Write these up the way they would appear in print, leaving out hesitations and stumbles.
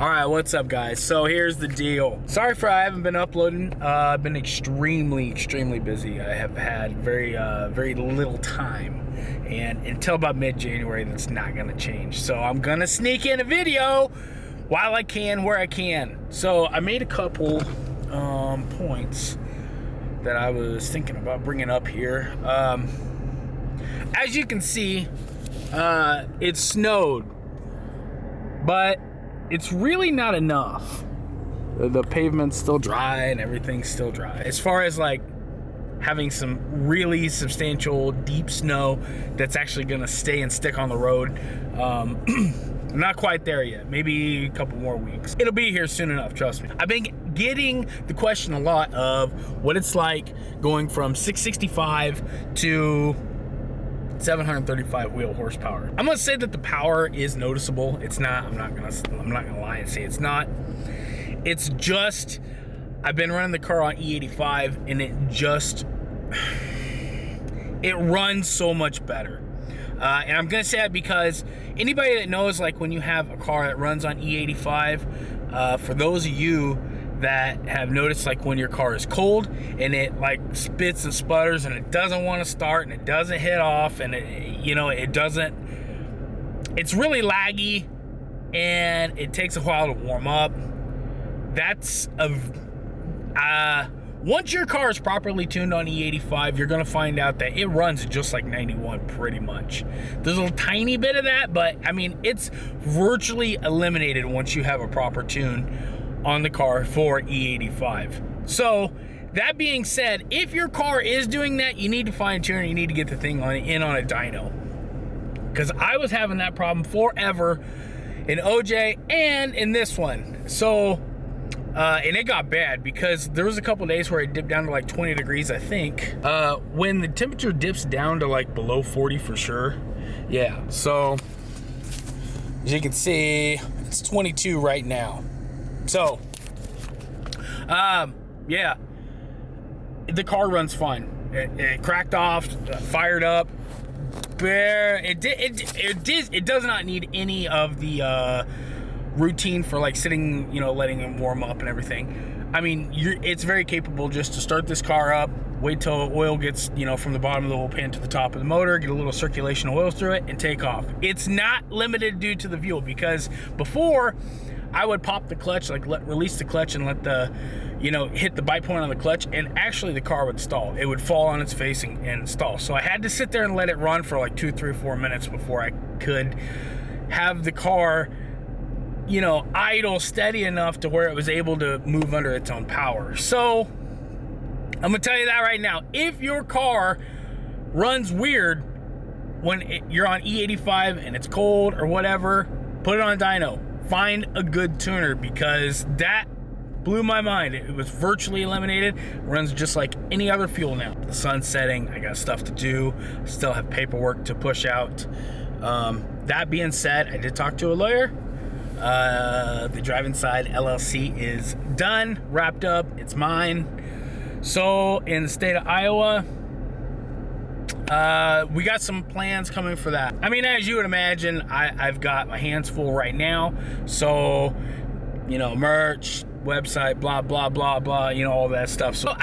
All right, what's up, guys? So here's the deal. Sorry for I haven't been uploading. I've been extremely busy. I have had very little time, and until about mid-January, that's not gonna change. So I'm gonna sneak in a video while I can, where I can. So I made a couple points that I was thinking about bringing up here. As you can see, it snowed, but it's really not enough. The pavement's still dry and everything's still dry. As far as like having some really substantial deep snow that's actually gonna stay and stick on the road, I'm not quite there yet. Maybe a couple more weeks. It'll be here soon enough, trust me. I've been getting the question a lot of what it's like going from 665 to 735 wheel horsepower. I'm gonna say that the power is noticeable. It's not. I'm not gonna lie and say it's not. It's just I've been running the car on E85 and it runs so much better. And I'm gonna say that because anybody that knows, like when you have a car that runs on E85, for those of you that have noticed, like when your car is cold and it like spits and sputters and it doesn't want to start and it doesn't hit off and it's really laggy and it takes a while to warm up. That's once your car is properly tuned on E85, you're gonna find out that it runs just like 91 pretty much. There's a tiny bit of that, but I mean, it's virtually eliminated once you have a proper tune on the car for E85. So that being said, if your car is doing that, you need to fine tune it. You need to get the thing in on a dyno, because I was having that problem forever in OJ and in this one. So and it got bad because there was a couple days where it dipped down to like 20 degrees, I think. When the temperature dips down to like below 40 for sure. Yeah, so as you can see, it's 22 right now. So, yeah, the car runs fine. It cracked off, fired up. It does not need any of the routine for like sitting, letting it warm up and everything. I mean, it's very capable just to start this car up, wait till oil gets, from the bottom of the oil pan to the top of the motor, get a little circulation of oil through it, and take off. It's not limited due to the fuel, because before I would pop the clutch, like release the clutch and let the, hit the bite point on the clutch, and actually the car would stall. It would fall on its face and stall. So I had to sit there and let it run for like 2, 3, 4 minutes before I could have the car, idle steady enough to where it was able to move under its own power. So I'm gonna tell you that right now. If your car runs weird when you're on E85 and it's cold or whatever, put it on a dyno. Find a good tuner, because that blew my mind. It was virtually eliminated. It runs just like any other fuel now. The sun's setting. I got stuff to do. Still have paperwork to push out. That being said, I did talk to a lawyer. The Drive Inside LLC is done, wrapped up. It's mine. So in the state of Iowa, we got some plans coming for that. I mean, as you would imagine, I've got my hands full right now. So, merch, website, blah, blah, blah, blah, all that stuff. So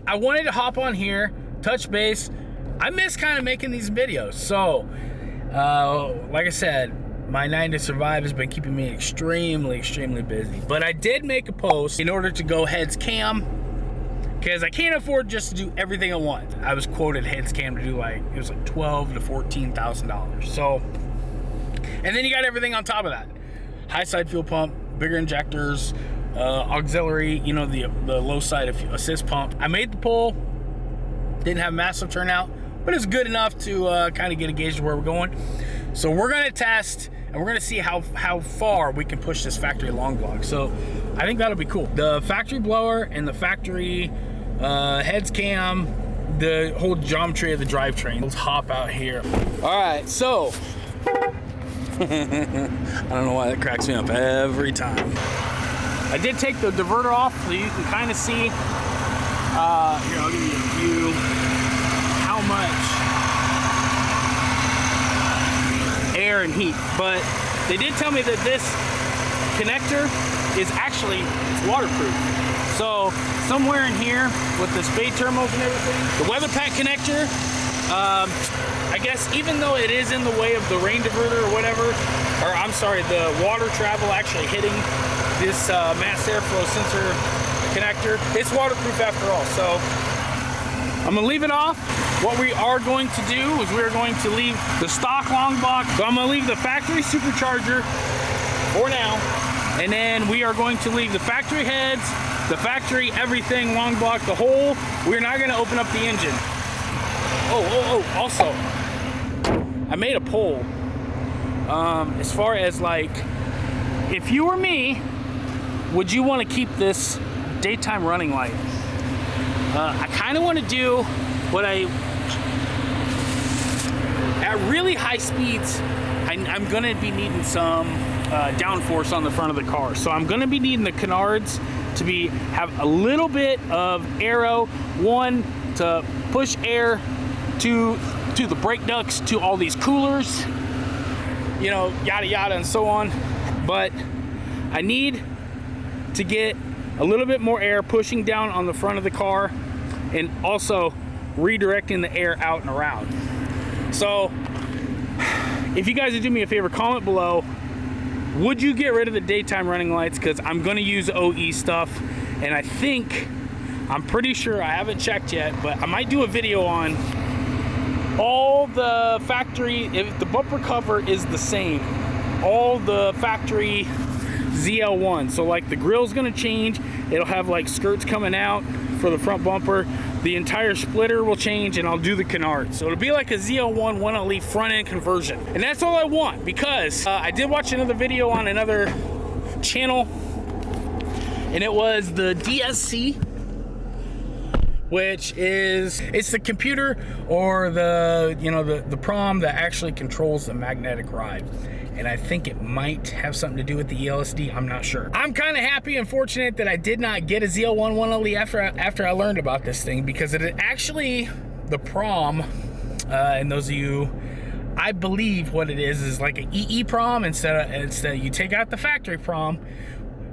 I wanted to hop on here, touch base. I miss kind of making these videos. So, like I said, my 9 to Survive has been keeping me extremely busy. But I did make a post in order to go heads cam, because I can't afford just to do everything at once. I was quoted heads cam to do it was like $12,000 to $14,000. So, and then you got everything on top of that. High side fuel pump, bigger injectors, auxiliary, the low side assist pump. I made the pull, didn't have massive turnout, but it's good enough to kind of get a gauge of where we're going. So we're gonna test, and we're gonna see how far we can push this factory long block. So I think that'll be cool. The factory blower and the factory heads cam, the whole geometry of the drivetrain. Let's hop out here. All right, so I don't know why that cracks me up every time. I did take the diverter off so you can kind of see. Here, I'll give you a view how much air and heat, but they did tell me that this connector is actually waterproof. So somewhere in here with the spade terminals and everything, the weather pack connector, I guess even though it is in the way of the rain diverter or whatever, or I'm sorry, the water travel actually hitting this mass airflow sensor connector, it's waterproof after all. So I'm gonna leave it off. What we are going to do is we're going to leave the stock long block. So I'm gonna leave the factory supercharger for now, and then we are going to leave the factory heads, the factory everything long block, the whole. We're not gonna open up the engine. Also, I made a poll as far as like, if you were me, would you want to keep this daytime running light? I kind of want to do what at really high speeds, I'm going to be needing some downforce on the front of the car. So I'm going to be needing the canards to have a little bit of aero, one to push air to the brake ducts, to all these coolers, you know, yada yada and so on. But I need to get a little bit more air pushing down on the front of the car, and also redirecting the air out and around. So if you guys would do me a favor, comment below, would you get rid of the daytime running lights? Because I'm going to use OE stuff, and I'm pretty sure, I haven't checked yet, but I might do a video on all the factory, if the bumper cover is the same, all the factory ZL1. So like the grill's gonna change, it'll have like skirts coming out for the front bumper, the entire splitter will change, and I'll do the canard. So it'll be like a ZL1 1LE front end conversion. And that's all I want, because I did watch another video on another channel, and it was the DSC, which is, it's the computer or the PROM that actually controls the magnetic ride. And I think it might have something to do with the ELSD, I'm not sure. I'm kind of happy and fortunate that I did not get a ZL1 1LE after I learned about this thing, because it actually, the PROM, and those of you, I believe what it is like an EE PROM instead you take out the factory PROM.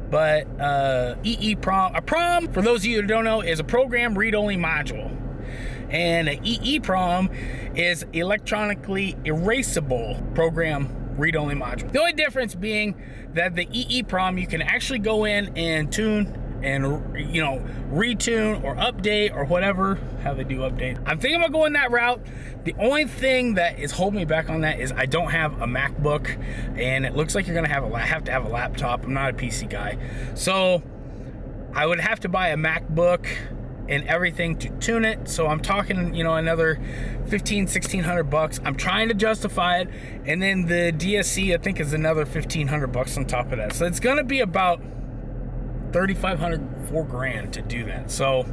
But EEPROM, a PROM, for those of you who don't know, is a program read-only module. And an EEPROM is electronically erasable program read-only module. The only difference being that the EEPROM, you can actually go in and tune and, you know, retune or update or whatever, how they do update. I'm thinking about going that route. The only thing that is holding me back on that is I don't have a MacBook, and it looks like you're gonna have to have a laptop. I'm not a PC guy. So I would have to buy a MacBook and everything to tune it. So I'm talking, you know, another $1,500–1,600 bucks. I'm trying to justify it. And then the DSC, I think, is another $1,500 bucks on top of that. So it's gonna be about $3,500, $4,000 to do that. So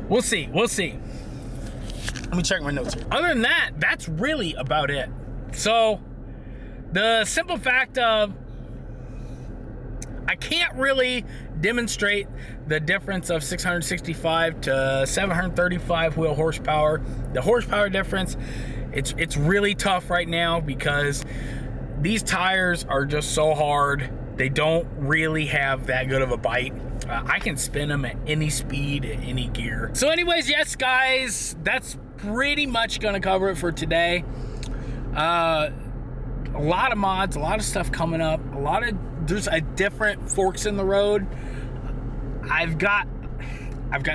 we'll see. Let me check my notes here. Other than that, that's really about it. So the simple fact of, I can't really demonstrate the difference of 665 to 735 wheel horsepower. The horsepower difference, it's really tough right now, because these tires are just so hard. They don't really have that good of a bite. I can spin them at any speed, at any gear. So anyways, yes guys, that's pretty much gonna cover it for today. A lot of mods, a lot of stuff coming up, there's a different forks in the road. I've got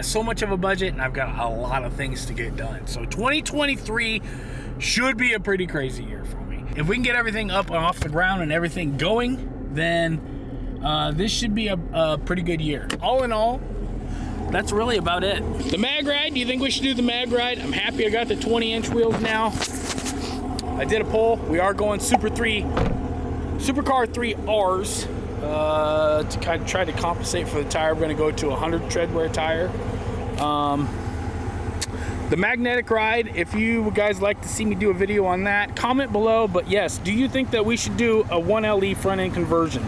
so much of a budget, and I've got a lot of things to get done. So 2023 should be a pretty crazy year for me. If we can get everything up and off the ground and everything going, then this should be a pretty good year. All in all, that's really about it. The mag ride, do you think we should do the mag ride? I'm happy I got the 20-inch wheels now. I did a poll. We are going Supercar 3Rs to kind of try to compensate for the tire. We're going to go to a 100 tread wear tire. The magnetic ride, if you guys like to see me do a video on that, comment below. But yes, do you think that we should do a 1LE front end conversion?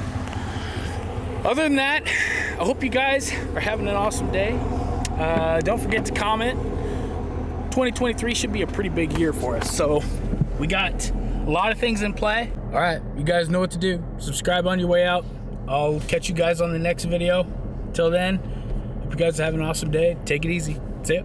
Other than that, I hope you guys are having an awesome day. Don't forget to comment. 2023 should be a pretty big year for us. So we got a lot of things in play. All right, you guys know what to do. Subscribe on your way out. I'll catch you guys on the next video. Till then, hope you guys have an awesome day. Take it easy. See ya.